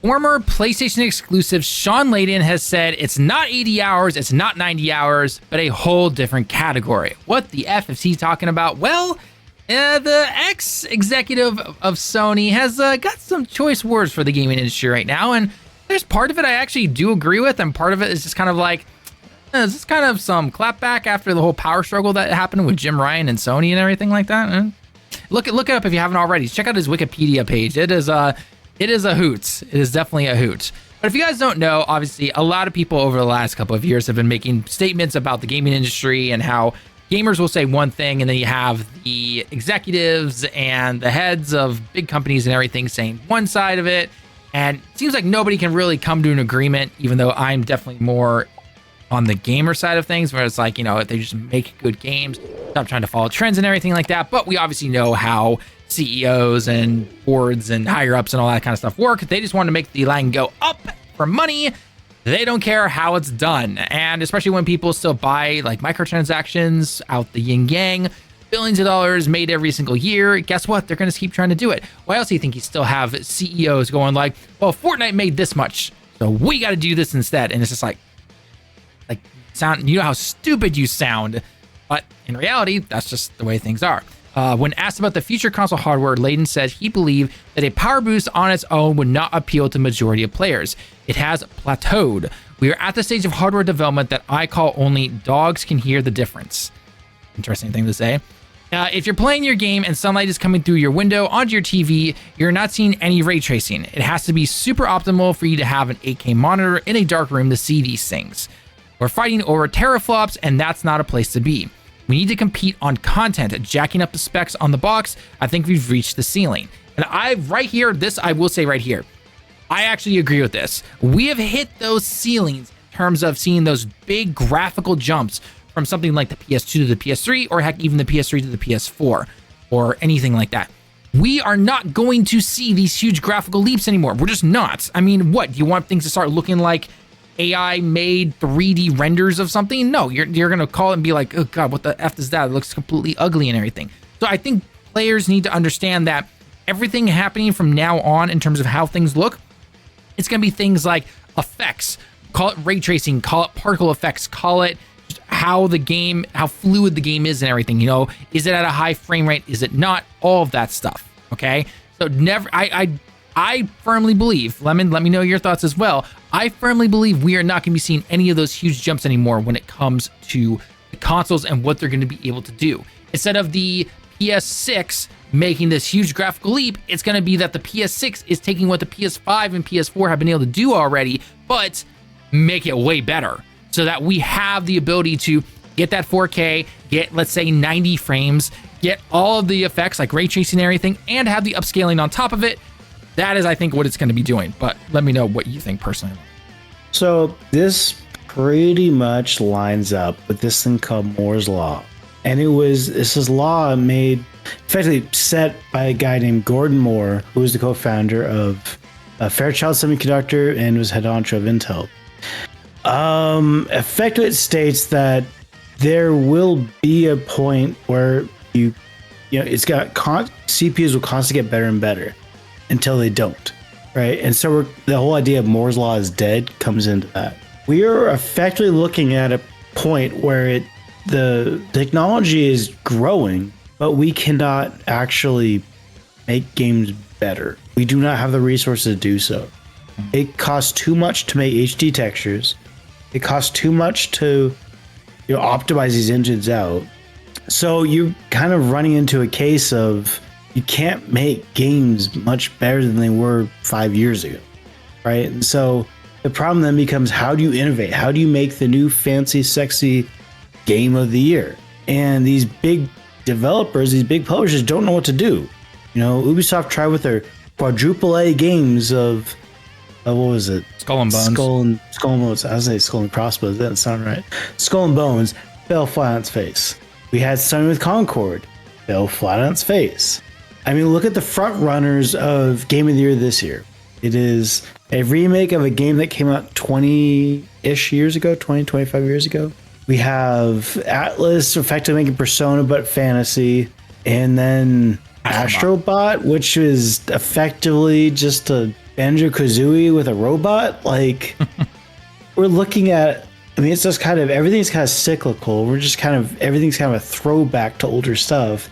Former PlayStation exclusive Shawn Layden has said it's not 80 hours, it's not 90 hours, but a whole different category. What the F is he talking about? Well, the ex-executive of Sony has got some choice words for the gaming industry right now, and there's part of it I actually do agree with, and part of it is just kind of like, is this kind of some clapback after the whole power struggle that happened with Jim Ryan and Sony and everything like that? Look it up if you haven't already. Check out his Wikipedia page. It is a hoot. It is definitely a hoot. But if you guys don't know, obviously, a lot of people over the last couple of years have been making statements about the gaming industry and how gamers will say one thing, and then you have the executives and the heads of big companies and everything saying one side of it. And it seems like nobody can really come to an agreement, even though I'm definitely more on the gamer side of things, where it's like, if they just make good games, stop trying to follow trends and everything like that. But we obviously know how CEOs and boards and higher ups and all that kind of stuff work. They just want to make the line go up for money. They don't care how it's done. And especially when people still buy like microtransactions out the yin yang, billions of dollars made every single year. Guess what? They're going to keep trying to do it. Why else do you think you still have CEOs going like, well, Fortnite made this much, so we got to do this instead? And it's just like sound, how stupid you sound. But in reality, that's just the way things are. When asked about the future console hardware, Layden said he believed that a power boost on its own would not appeal to the majority of players. It has plateaued. We are at the stage of hardware development that I call only dogs can hear the difference. Interesting thing to say. If you're playing your game and sunlight is coming through your window onto your TV, you're not seeing any ray tracing. It has to be super optimal for you to have an 8K monitor in a dark room to see these things. We're fighting over teraflops, and that's not a place to be. We need to compete on content. Jacking up the specs on the box, I think we've reached the ceiling. And I will say right here, I actually agree with this. We have hit those ceilings in terms of seeing those big graphical jumps from something like the PS2 to the PS3, or heck, even the PS3 to the PS4, or anything like that. We are not going to see these huge graphical leaps anymore. We're just not. I mean, what? You want things to start looking like AI made 3D renders of something? No, you're going to call it and be like, oh God, what the F is that? It looks completely ugly and everything. So I think players need to understand that everything happening from now on in terms of how things look, it's going to be things like effects, call it ray tracing, call it particle effects, call it just how fluid the game is and everything. Is it at a high frame rate? Is it not? All of that stuff. Okay. So I firmly believe, Lemon, let me know your thoughts as well. I firmly believe we are not going to be seeing any of those huge jumps anymore when it comes to the consoles and what they're going to be able to do. Instead of the PS6 making this huge graphical leap, it's going to be that the PS6 is taking what the PS5 and PS4 have been able to do already, but make it way better so that we have the ability to get that 4K, get, let's say, 90 frames, get all of the effects like ray tracing and everything, and have the upscaling on top of it. That is, I think, what it's going to be doing. But let me know what you think personally. So this pretty much lines up with this thing called Moore's Law. And this is law made, effectively set by a guy named Gordon Moore, who was the co-founder of Fairchild Semiconductor and was head honcho of Intel. Effectively, it states that there will be a point where CPUs will constantly get better and better until they don't, right? And so the whole idea of Moore's Law is dead comes into that. We are effectively looking at a point where the technology is growing, but we cannot actually make games better. We do not have the resources to do so. It costs too much to make HD textures. It costs too much to optimize these engines out. So you're kind of running into a case of you can't make games much better than they were 5 years ago, right? And so the problem then becomes, how do you innovate? How do you make the new fancy, sexy game of the year? And these big developers, these big publishers don't know what to do. Ubisoft tried with their quadruple A games of what was it? Skull and Bones. Skull and Bones. I was saying Skull and Crossbones. That doesn't sound right. Skull and Bones fell flat on its face. We had Sony with Concord, fell flat on its face. I mean, look at the front runners of Game of the Year this year. It is a remake of a game that came out 20-ish years ago, 20, 25 years ago. We have Atlas effectively making Persona, but fantasy. And then Astrobot, which is effectively just a Banjo-Kazooie with a robot. Like, we're looking at, I mean, it's just kind of, everything's kind of cyclical. Everything's kind of a throwback to older stuff.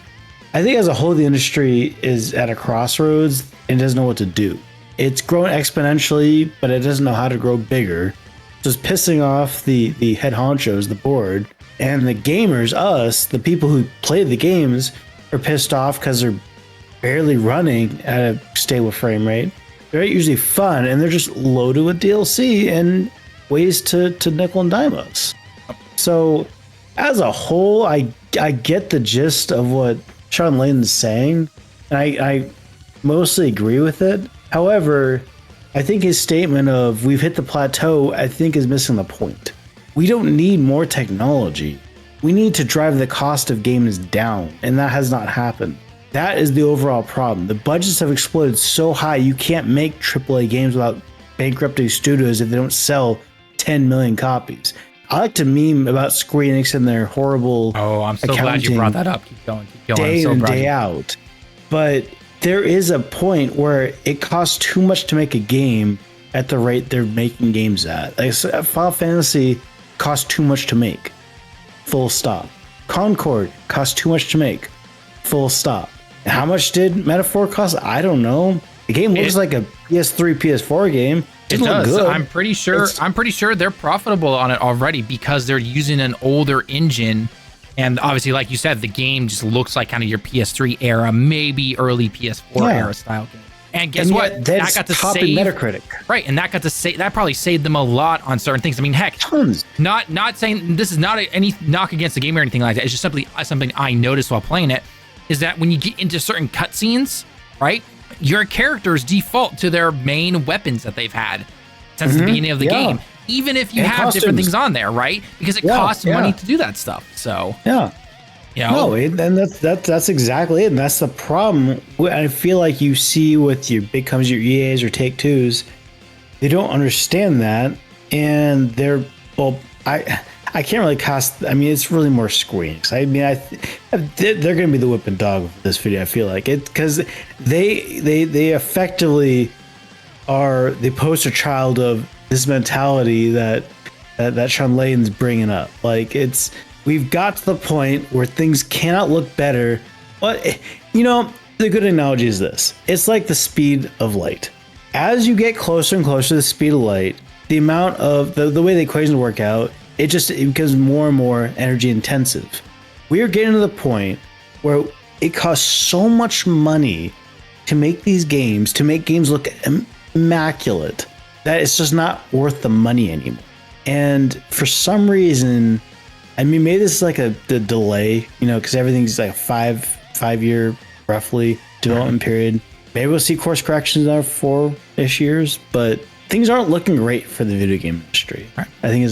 I think as a whole, the industry is at a crossroads and doesn't know what to do. It's grown exponentially, but it doesn't know how to grow bigger. So it's pissing off the head honchos, the board, and the gamers, us, the people who play the games, are pissed off because they're barely running at a stable frame rate. They're usually fun, and they're just loaded with DLC and ways to nickel and dime us. So as a whole, I get the gist of what Shawn Layden's saying, and I mostly agree with it. However, I think his statement of we've hit the plateau, I think, is missing the point. We don't need more technology. We need to drive the cost of games down, and that has not happened. That is the overall problem. The budgets have exploded so high, you can't make AAA games without bankrupting studios if they don't sell 10 million copies. I like to meme about Square Enix and their horrible I'm so glad you brought that up. Keep going. Day in, day out. But there is a point where it costs too much to make a game at the rate they're making games at. Like, Final Fantasy costs too much to make. Full stop. Concord costs too much to make. Full stop. And how much did Metaphor cost? I don't know. The game looks like a PS3, PS4 game. It does. Good. I'm pretty sure they're profitable on it already because they're using an older engine. And obviously, like you said, the game just looks like kind of your PS3 era, maybe early PS4 era style game. And guess what? That got to save Metacritic. Right, and that probably saved them a lot on certain things. I mean, heck, tons. Not saying this is not any knock against the game or anything like that. It's just simply something I noticed while playing it, is that when you get into certain cutscenes, right, your characters default to their main weapons that they've had since the beginning of the game, even if you have different things on there, right? Because it costs money to do that stuff. So and that's exactly it, and that's the problem. I feel like you see with your big companies, your EAs or Take-Twos, they don't understand that, and they're I can't really cost. I mean, it's really more Square Enix. I mean, they're going to be the whipping dog of this video. I feel like it because they effectively are the poster child of this mentality that Shawn Layden's bringing up. Like, we've got to the point where things cannot look better. But the good analogy is this: it's like the speed of light. As you get closer and closer to the speed of light, the amount of the way the equations work out, it becomes more and more energy intensive. We are getting to the point where it costs so much money to make these games, to make games look immaculate, that it's just not worth the money anymore. And for some reason, I mean, maybe this is like the delay, because everything's like a five-year roughly development period. Maybe we'll see course corrections in our 4-ish years, but things aren't looking great for the video game industry. Right. I think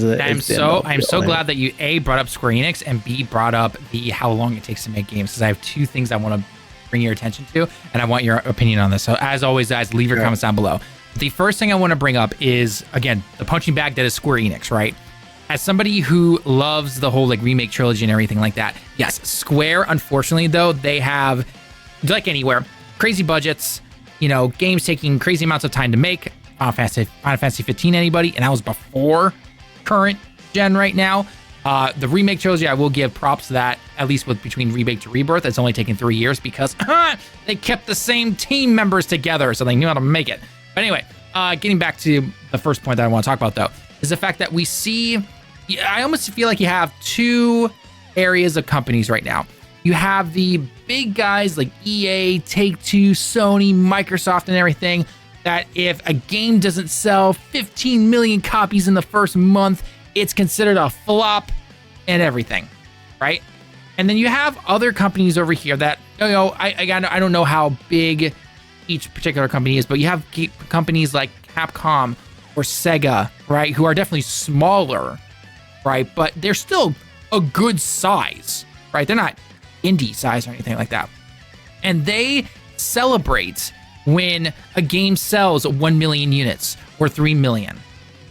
I'm so glad that you A, brought up Square Enix, and B, brought up the how long it takes to make games, because I have two things I want to bring your attention to, and I want your opinion on this. So as always, guys, leave your comments down below. The first thing I want to bring up is, again, the punching bag that is Square Enix, right? As somebody who loves the whole remake trilogy and everything like that, yes, Square, unfortunately, though, they have, like anywhere, crazy budgets, games taking crazy amounts of time to make. Final Fantasy 15, anybody? And that was before current gen right now. The remake trilogy, I will give props to that, at least with between Remake to Rebirth. It's only taken 3 years because they kept the same team members together, so they knew how to make it. But anyway, getting back to the first point that I want to talk about, though, is the fact that we see, I almost feel like you have two areas of companies right now. You have the big guys like EA, Take-Two, Sony, Microsoft, and everything, that if a game doesn't sell 15 million copies in the first month, it's considered a flop and everything, right? And then you have other companies over here that, I don't know how big each particular company is, but you have companies like Capcom or Sega, right, who are definitely smaller, right? But they're still a good size, right? They're not indie size or anything like that. And they celebrate when a game sells 1 million units or 3 million,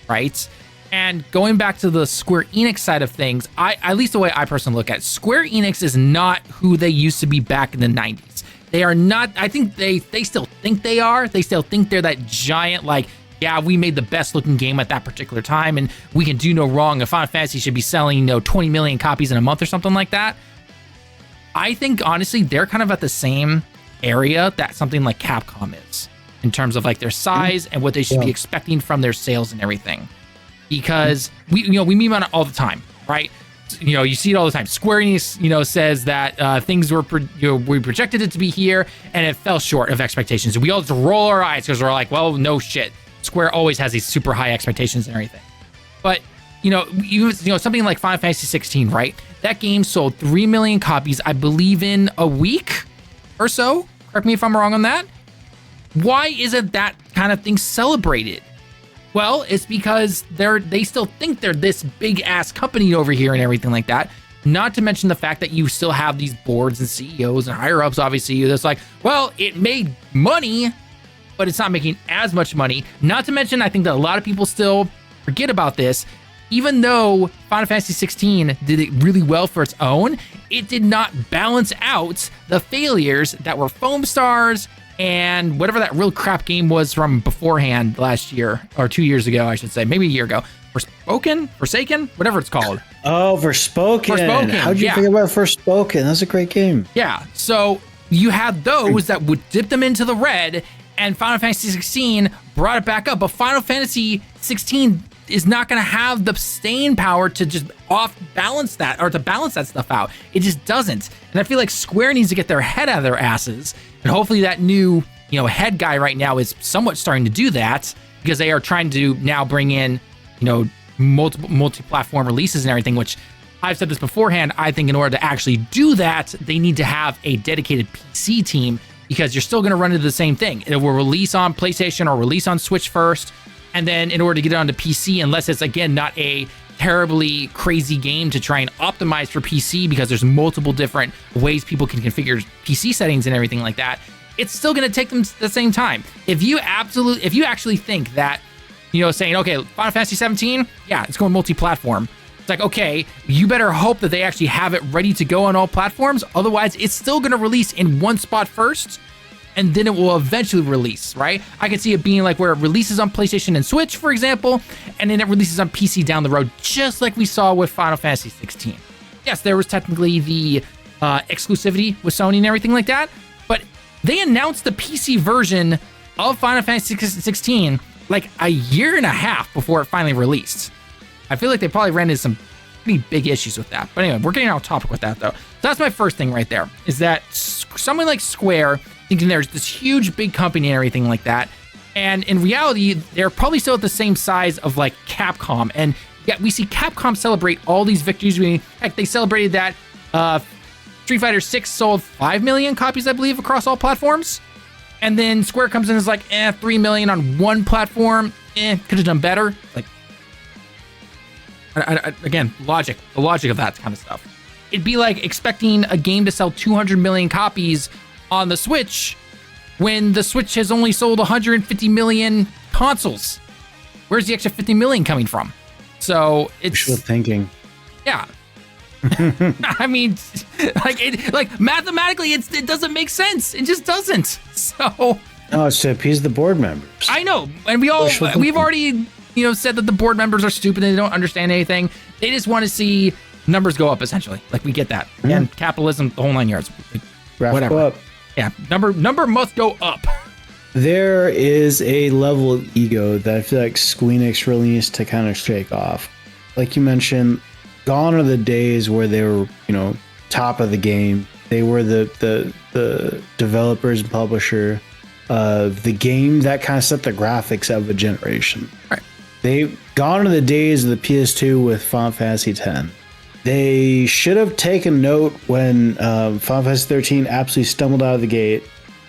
right? And going back to the Square Enix side of things, at least the way I personally look at it, Square Enix is not who they used to be back in the 90s. They are not. I think they still think they are. They still think they're that giant, like, yeah, we made the best looking game at that particular time and we can do no wrong. And Final Fantasy should be selling, 20 million copies in a month or something like that. I think, honestly, they're kind of at the same area that something like Capcom is in terms of like their size and what they should be expecting from their sales and everything. Because we meme on it all the time, right? You see it all the time. Square Enix, says that things were, we projected it to be here and it fell short of expectations. We all just roll our eyes because we're like, well, no shit. Square always has these super high expectations and everything. But, something like Final Fantasy 16, right? That game sold 3 million copies, I believe, in a week or so. Correct me if I'm wrong on that. Why isn't that kind of thing celebrated? Well, it's because they still think they're this big ass company over here and everything like that. Not to mention the fact that you still have these boards and CEOs and higher ups, obviously, that's like, well, it made money, but it's not making as much money. Not to mention, I think that a lot of people still forget about this. Even though Final Fantasy 16 did it really well for its own, it did not balance out the failures that were Foam Stars and whatever that real crap game was from beforehand last year, or 2 years ago, I should say, maybe a year ago. Forsaken, whatever it's called. Oh, Forspoken. How'd you think about Forspoken? That's a great game. Yeah, so you had those that would dip them into the red, and Final Fantasy 16 brought it back up, but Final Fantasy 16 is not going to have the staying power to just balance that, or to balance that stuff out. It just doesn't. And I feel like Square needs to get their head out of their asses, and hopefully that new, head guy right now is somewhat starting to do that, because they are trying to now bring in, multi-platform releases and everything, which I've said this beforehand. I think in order to actually do that, they need to have a dedicated PC team, because you're still going to run into the same thing. It will release on PlayStation or release on Switch first, and then in order to get it onto PC, unless it's, again, not a terribly crazy game to try and optimize for PC, because there's multiple different ways people can configure PC settings and everything like that, it's still going to take them the same time. If you actually think that, saying, okay, Final Fantasy 17, yeah, it's going multi-platform. It's like, okay, you better hope that they actually have it ready to go on all platforms. Otherwise, it's still going to release in one spot first, and then it will eventually release, right? I could see it being like where it releases on PlayStation and Switch, for example, and then it releases on PC down the road, just like we saw with Final Fantasy 16. Yes, there was technically the exclusivity with Sony and everything like that, but they announced the PC version of Final Fantasy 16 like a year and a half before it finally released. I feel like they probably ran into some pretty big issues with that. But anyway, we're getting off topic with that, though. So that's my first thing right there, is that someone like Square thinking there's this huge, big company and everything like that. And in reality, they're probably still at the same size of like Capcom. And yet we see Capcom celebrate all these victories. Heck, they celebrated that Street Fighter 6 sold 5 million copies, I believe, across all platforms. And then Square comes in and is like, 3 million on one platform. Could have done better. Like, again, the logic of that kind of stuff. It'd be like expecting a game to sell 200 million copies on the Switch when the Switch has only sold 150 million consoles. Where's the extra 50 million coming from? So it's wishful thinking. Yeah. I mean, mathematically, it doesn't make sense. It just doesn't. So no, it's to appease the board members. I know, and we've already said that the board members are stupid and they don't understand anything. They just want to see numbers go up, essentially. Like, we get that. Mm-hmm. And capitalism, the whole 9 yards. Whatever. Go up. Yeah, number must go up. There is a level of ego that I feel like Square Enix really needs to kind of shake off. Like you mentioned, gone are the days where they were, top of the game. They were the developers and publisher of the game that kind of set the graphics of a generation. Right. They've gone are the days of the PS2 with Final Fantasy X. They should have taken note when Final Fantasy 13 absolutely stumbled out of the gate.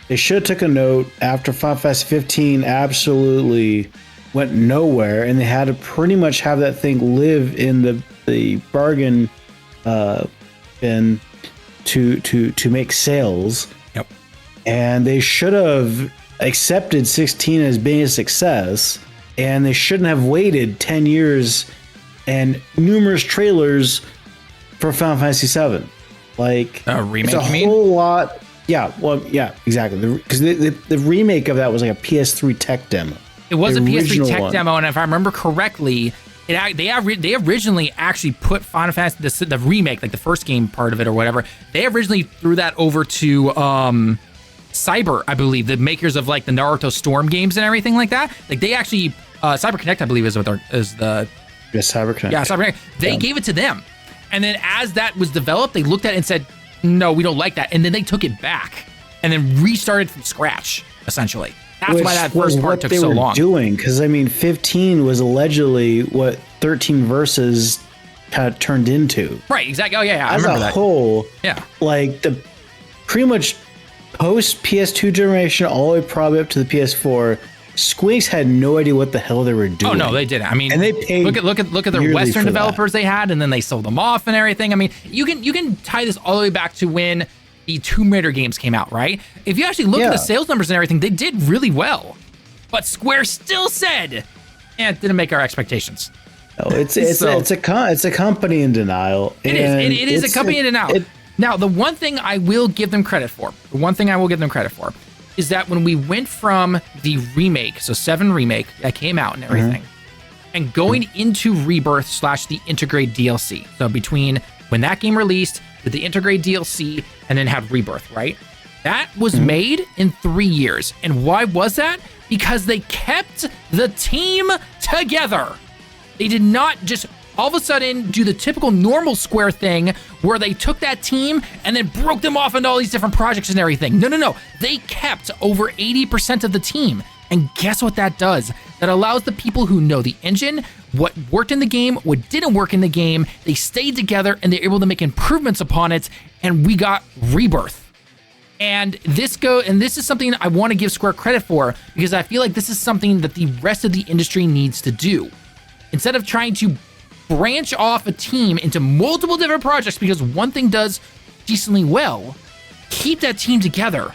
They should have taken note after Final Fantasy 15 absolutely went nowhere, and they had to pretty much have that thing live in the bargain bin to make sales. Yep. And they should have accepted 16 as being a success, and they shouldn't have waited 10 years and numerous trailers for Final Fantasy 7. Like, a remake, it's a whole lot. Yeah, well, yeah, exactly. Because the remake of that was like a PS3 tech demo. It was a PS3 tech one. demo, and if I remember correctly, they originally actually put Final Fantasy, the remake, like the first game part of it or whatever, they originally threw that over to Cyber, I believe, the makers of like the Naruto Storm games and everything like that. Like they actually, Cyber Connect, I believe, is the Cyber Connect. Yeah, Cyber Connect. They gave it to them, and then as that was developed, they looked at it and said, no, we don't like that, and then they took it back and then restarted from scratch, essentially. That's why that first part took so long. Because I mean, 15 was allegedly what 13 Versus kind of turned into. Right, exactly. Oh yeah, I remember that. As a whole, like the pretty much post PS2 generation, all the way probably up to the PS4, Squeaks had no idea what the hell they were doing. Oh no, they didn't. I mean, and they paid. Look at the Western developers they had, and then they sold them off and everything. I mean, you can tie this all the way back to when the Tomb Raider games came out, right? If you actually look at the sales numbers and everything, they did really well. But Square still said, it didn't make our expectations. No, it's a company in denial. It is a company in denial. Now, the one thing I will give them credit for, is that when we went from the remake, so 7 remake that came out and everything, and going into Rebirth / the Integrate DLC. So between when that game released, with the Integrate DLC, and then had Rebirth, right? That was made in 3 years. And why was that? Because they kept the team together. They did not just all of a sudden do the typical normal Square thing where they took that team and then broke them off into all these different projects and everything. No. They kept over 80% of the team. And guess what that does? That allows the people who know the engine, what worked in the game, what didn't work in the game, they stayed together and they're able to make improvements upon it, and we got Rebirth. And this is something I want to give Square credit for, because I feel like this is something that the rest of the industry needs to do. Instead of trying to branch off a team into multiple different projects because one thing does decently well, keep that team together.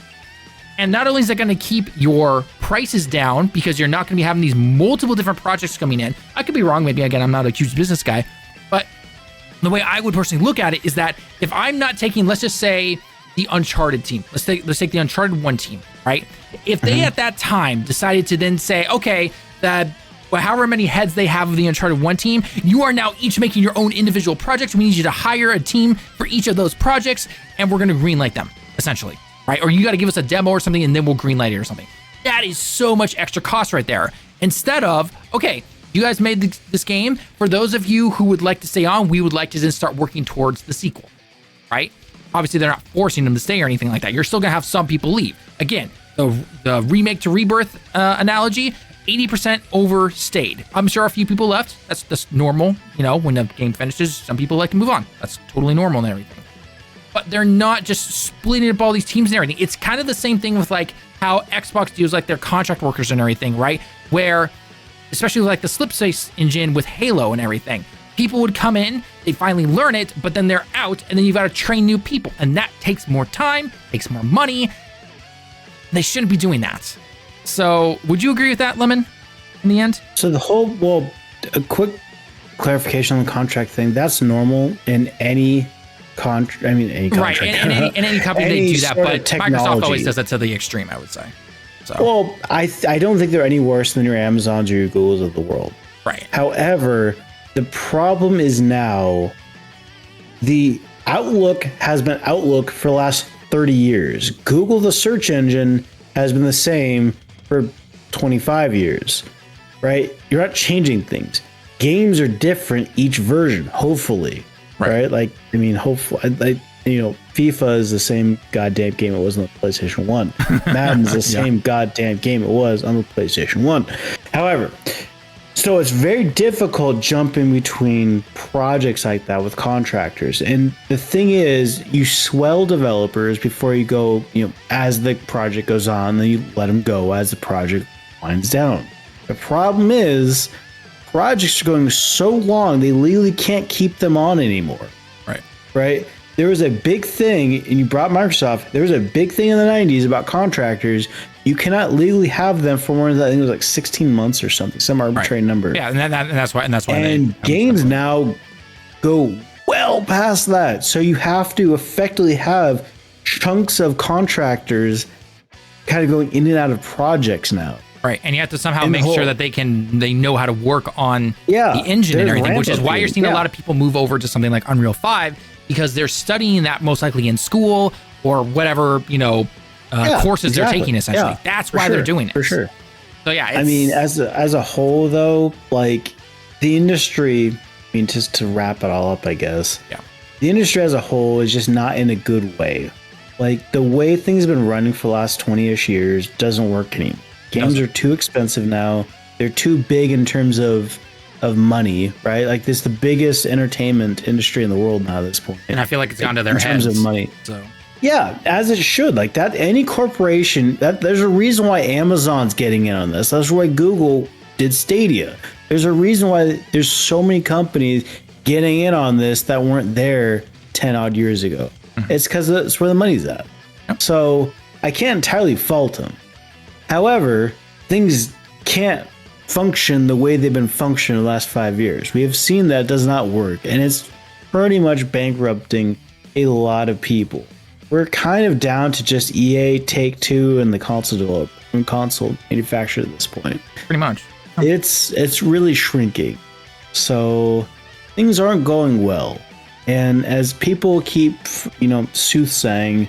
And not only is that going to keep your prices down because you're not going to be having these multiple different projects coming in. I could be wrong. Maybe, again, I'm not a huge business guy. But the way I would personally look at it is that if I'm not taking, let's just say, the Uncharted team. Let's take the Uncharted 1 team, right? If they at that time decided to then say, okay, however many heads they have of the Uncharted 1 team, you are now each making your own individual projects. We need you to hire a team for each of those projects, and we're going to greenlight them, essentially. Right? Or you got to give us a demo or something and then we'll greenlight it or something. That is so much extra cost right there. Instead of, okay, you guys made this game. For those of you who would like to stay on, we would like to then start working towards the sequel, right? Obviously, they're not forcing them to stay or anything like that. You're still going to have some people leave. Again, the remake to Rebirth analogy, 80% overstayed. I'm sure a few people left. That's normal. You know, when the game finishes, some people like to move on. That's totally normal and everything. But they're not just splitting up all these teams and everything. It's kind of the same thing with like how Xbox deals like their contract workers and everything, right? Where, especially with like the Slipspace engine with Halo and everything, people would come in, they finally learn it, but then they're out, and then you've got to train new people. And that takes more time, takes more money. They shouldn't be doing that. So would you agree with that, Lemon, in the end? So a quick clarification on the contract thing, that's normal in any contract. Any contract. Right, in any company they do that, but Microsoft always does that to the extreme, I would say. So. Well, I don't think they're any worse than your Amazons or your Googles of the world. Right. However, the problem is now the Outlook has been Outlook for the last 30 years. Google, the search engine, has been the same for 25 years, right? You're not changing things. Games are different each version, hopefully. Right? Like, hopefully, FIFA is the same goddamn game it was on the PlayStation 1. Madden's the same goddamn game it was on the PlayStation 1. However, so it's very difficult jumping between projects like that with contractors. And the thing is, you swell developers before you go, as the project goes on, then you let them go as the project winds down. The problem is, projects are going so long, they legally can't keep them on anymore. Right? There was a big thing, and you brought Microsoft, there was a big thing in the 90s about contractors. You cannot legally have them for more than, I think it was like 16 months or something, some arbitrary number. Yeah, and that's why. And games now go well past that. So you have to effectively have chunks of contractors kind of going in and out of projects now. Right, and you have to somehow make sure that they know how to work on the engine and everything, which is why you're seeing a lot of people move over to something like Unreal 5, because they're studying that most likely in school or whatever, courses they're taking, essentially. Yeah, that's why they're doing it. For sure. So yeah, I mean, as a whole though, like the industry, I mean, just to wrap it all up, I guess. Yeah. The industry as a whole is just not in a good way. Like the way things have been running for the last 20-ish years doesn't work anymore. Games are too expensive now. They're too big in terms of money, right? Like this is the biggest entertainment industry in the world now at this point. And I feel like it's gone to their heads. In terms of money. So yeah, as it should. Like that, any corporation, there's a reason why Amazon's getting in on this. That's why Google did Stadia. There's a reason why there's so many companies getting in on this that weren't there 10 odd years ago. Mm-hmm. It's because it's where the money's at. Yep. So I can't entirely fault them. However, things can't function the way they've been functioning the last 5 years. We have seen that does not work, and it's pretty much bankrupting a lot of people. We're kind of down to just EA, Take-Two, and the console manufacturer at this point. Pretty much. It's really shrinking. So things aren't going well. And as people keep, soothsaying,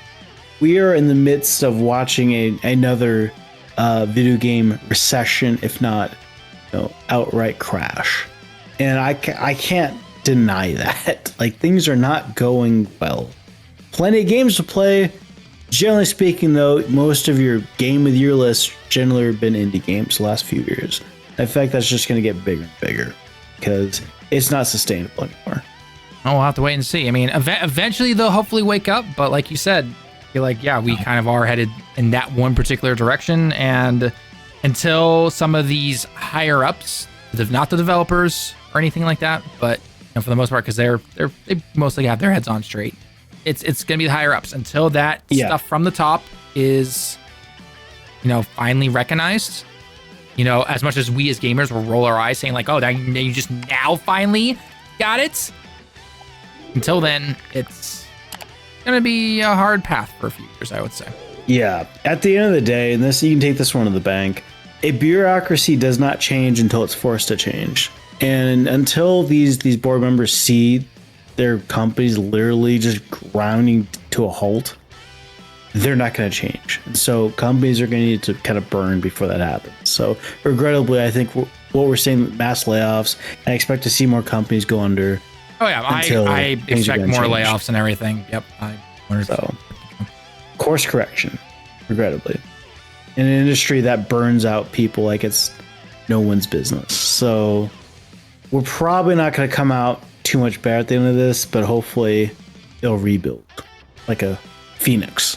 we are in the midst of watching another video game recession, if not, outright crash. And I can't deny that. Like, things are not going well. Plenty of games to play. Generally speaking, though, most of your game of the year lists generally have been indie games the last few years. In fact, that's just going to get bigger and bigger because it's not sustainable anymore. Oh, we'll have to wait and see. I mean, eventually they'll hopefully wake up, but like you said, I feel like, we kind of are headed in that one particular direction. And until some of these higher ups, not the developers or anything like that, but for the most part, because they mostly have their heads on straight. It's going to be the higher ups until that stuff from the top is, finally recognized. As much as we as gamers will roll our eyes saying like, oh, you just now finally got it. Until then, it's going to be a hard path for a few years, I would say. Yeah. At the end of the day, and you can take this one to the bank, a bureaucracy does not change until it's forced to change. And until these board members see their companies literally just grounding to a halt, they're not going to change. And so companies are going to need to kind of burn before that happens. So regrettably, I think what we're seeing, mass layoffs, and I expect to see more companies go under. Oh yeah, I expect more layoffs and everything. Yep. So course correction, regrettably, in an industry that burns out people like it's no one's business. So we're probably not going to come out too much better at the end of this, but hopefully they'll rebuild like a phoenix.